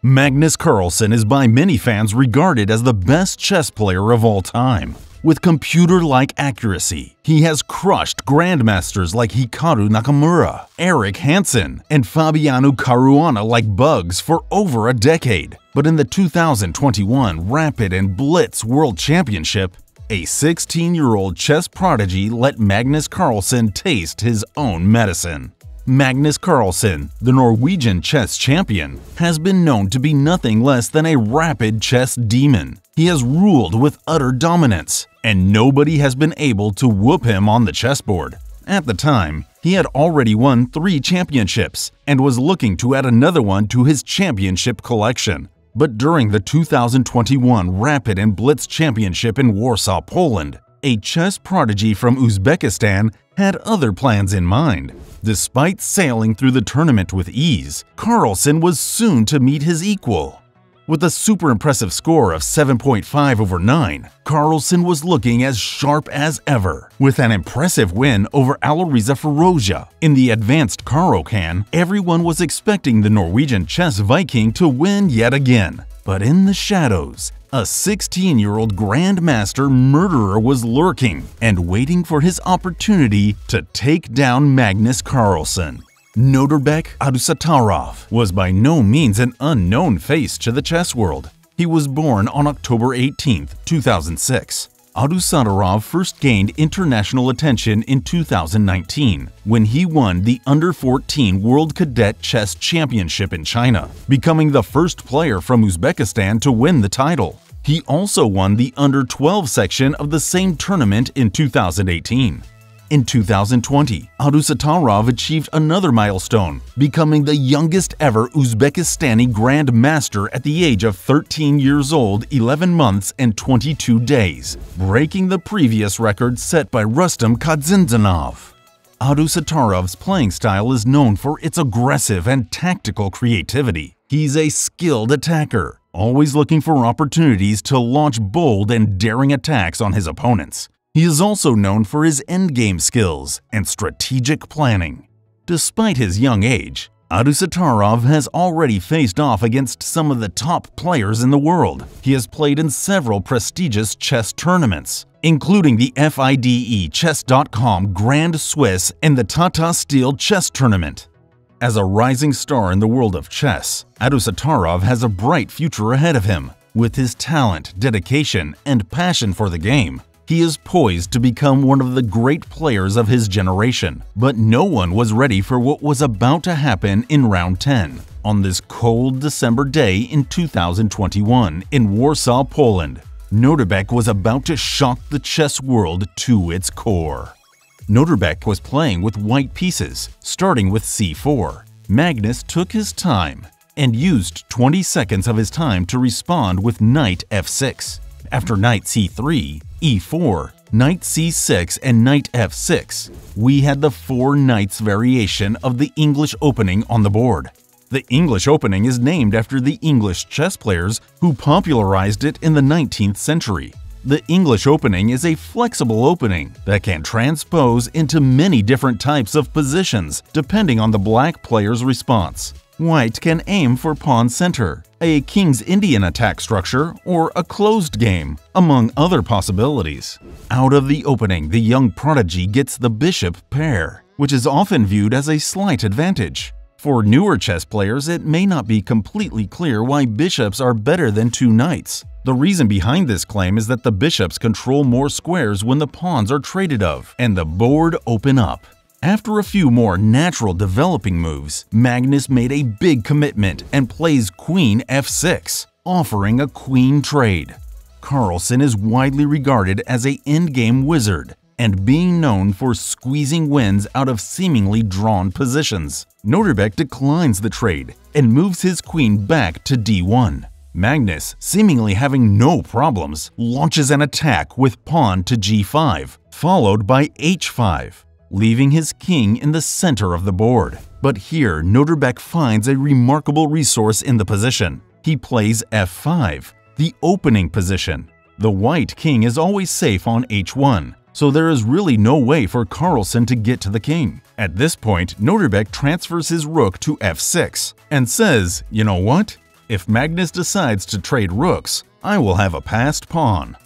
Magnus Carlsen is by many fans regarded as the best chess player of all time. With computer-like accuracy, he has crushed grandmasters like Hikaru Nakamura, Eric Hansen, and Fabiano Caruana like bugs for over a decade. But in the 2021 Rapid and BLITZ World Championship, a 16-year-old chess prodigy let Magnus Carlsen taste his own medicine. Magnus Carlsen, the Norwegian chess champion, has been known to be nothing less than a rapid chess demon. He has ruled with utter dominance, and nobody has been able to whoop him on the chessboard. At the time, he had already won 3 championships and was looking to add another one to his championship collection. But during the 2021 Rapid and BLITZ Championship in Warsaw, Poland, a chess prodigy from Uzbekistan had other plans in mind. Despite sailing through the tournament with ease, Carlsen was soon to meet his equal. With a super impressive score of 7.5 over 9, Carlsen was looking as sharp as ever. With an impressive win over Alireza Firouzja in the advanced Caro-Kann, everyone was expecting the Norwegian chess Viking to win yet again. But in the shadows, a 16-year-old grandmaster murderer was lurking and waiting for his opportunity to take down Magnus Carlsen. Norbert Adusattorov was by no means an unknown face to the chess world. He was born on October 18, 2006. Adusattorov first gained international attention in 2019 when he won the Under-14 World Cadet Chess Championship in China, becoming the first player from Uzbekistan to win the title. He also won the Under-12 section of the same tournament in 2018. In 2020, Adusattorov achieved another milestone, becoming the youngest ever Uzbekistani Grand Master at the age of 13 years old, 11 months and 22 days, breaking the previous record set by Rustam Kadzhindzhanov. Adusattorov's playing style is known for its aggressive and tactical creativity. He's a skilled attacker, always looking for opportunities to launch bold and daring attacks on his opponents. He is also known for his endgame skills and strategic planning. Despite his young age, Adusattorov has already faced off against some of the top players in the world. He has played in several prestigious chess tournaments, including the FIDE Chess.com Grand Swiss and the Tata Steel Chess Tournament. As a rising star in the world of chess, Adusattorov has a bright future ahead of him. With his talent, dedication, and passion for the game, he is poised to become one of the great players of his generation. But no one was ready for what was about to happen in round 10 on this cold December day in 2021 in Warsaw, Poland. Norbert was about to shock the chess world to its core. Norbert was playing with white pieces, starting with c4. Magnus took his time and used 20 seconds of his time to respond with knight f6. After knight c3, e4, knight c6, and knight f6, we had the 4 knights variation of the English opening on the board. The English opening is named after the English chess players who popularized it in the 19th century. The English opening is a flexible opening that can transpose into many different types of positions depending on the black player's response. White can aim for pawn center, a King's Indian attack structure, or a closed game, among other possibilities. Out of the opening, the young prodigy gets the bishop pair, which is often viewed as a slight advantage. For newer chess players, it may not be completely clear why bishops are better than 2 knights. The reason behind this claim is that the bishops control more squares when the pawns are traded of, and the board open up. After a few more natural developing moves, Magnus made a big commitment and plays queen f6, offering a queen trade. Carlsen is widely regarded as an endgame wizard and being known for squeezing wins out of seemingly drawn positions. Norbert declines the trade and moves his queen back to d1. Magnus, seemingly having no problems, launches an attack with pawn to g5, followed by h5. Leaving his king in the center of the board. But here, Norbert finds a remarkable resource in the position. He plays f5, the opening position. The white king is always safe on h1, so there is really no way for Carlsen to get to the king. At this point, Norbert transfers his rook to f6 and says, you know what? If Magnus decides to trade rooks, I will have a passed pawn.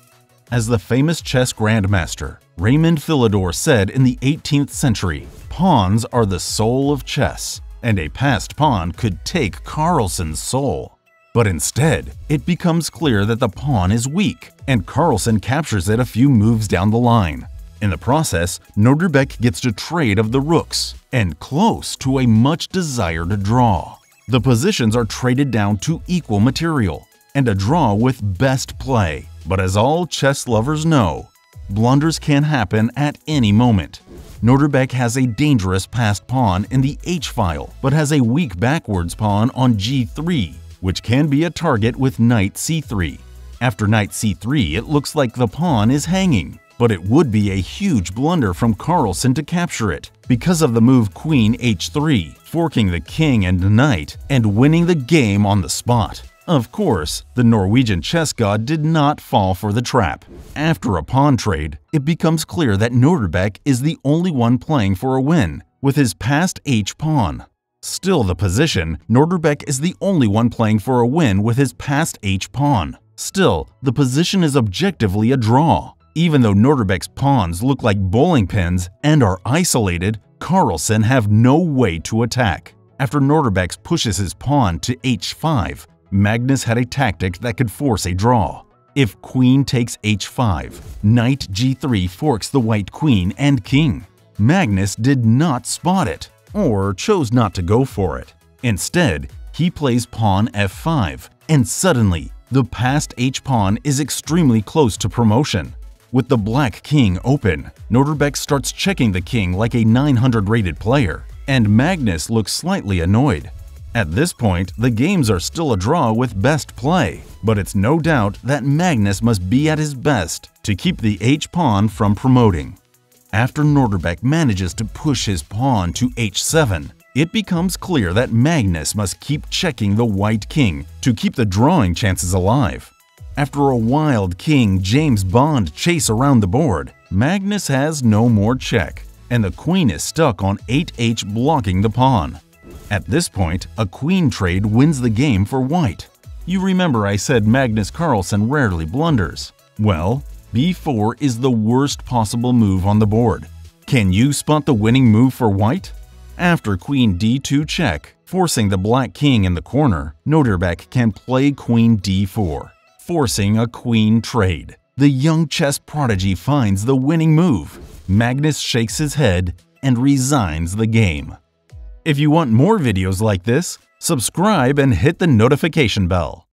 As the famous chess grandmaster Raymond Philidor said in the 18th century, pawns are the soul of chess, and a passed pawn could take Carlsen's soul. But instead, it becomes clear that the pawn is weak, and Carlsen captures it a few moves down the line. In the process, Norderbeck gets to trade of the rooks, and close to a much-desired draw. The positions are traded down to equal material, and a draw with best play. But as all chess lovers know, blunders can happen at any moment. Norderbeck has a dangerous passed pawn in the h-file, but has a weak backwards pawn on g3, which can be a target with knight c3. After knight c3, it looks like the pawn is hanging, but it would be a huge blunder from Carlsen to capture it because of the move queen h3, forking the king and knight and winning the game on the spot. Of course, the Norwegian chess god did not fall for the trap. After a pawn trade, it becomes clear that Norderbeck is the only one playing for a win, with his passed h-pawn. Still the position, Norderbeck is the only one playing for a win with his passed h-pawn. Still, the position is objectively a draw. Even though Norderbeck's pawns look like bowling pins and are isolated, Carlsen have no way to attack. After Norderbeck pushes his pawn to h5, Magnus had a tactic that could force a draw. If queen takes h5, knight g3 forks the white queen and king. Magnus did not spot it, or chose not to go for it. Instead, he plays pawn f5, and suddenly, the passed h-pawn is extremely close to promotion. With the black king open, Norderbeck starts checking the king like a 900 rated player, and Magnus looks slightly annoyed. At this point, the games are still a draw with best play, but it's no doubt that Magnus must be at his best to keep the h-pawn from promoting. After Norderbeck manages to push his pawn to h7, it becomes clear that Magnus must keep checking the white king to keep the drawing chances alive. After a wild King James Bond chase around the board, Magnus has no more check, and the queen is stuck on 8h blocking the pawn. At this point, a queen trade wins the game for white. You remember I said Magnus Carlsen rarely blunders. Well, b4 is the worst possible move on the board. Can you spot the winning move for white? After queen d2 check, forcing the black king in the corner, Norderbeck can play queen d4, forcing a queen trade. The young chess prodigy finds the winning move. Magnus shakes his head and resigns the game. If you want more videos like this, subscribe and hit the notification bell.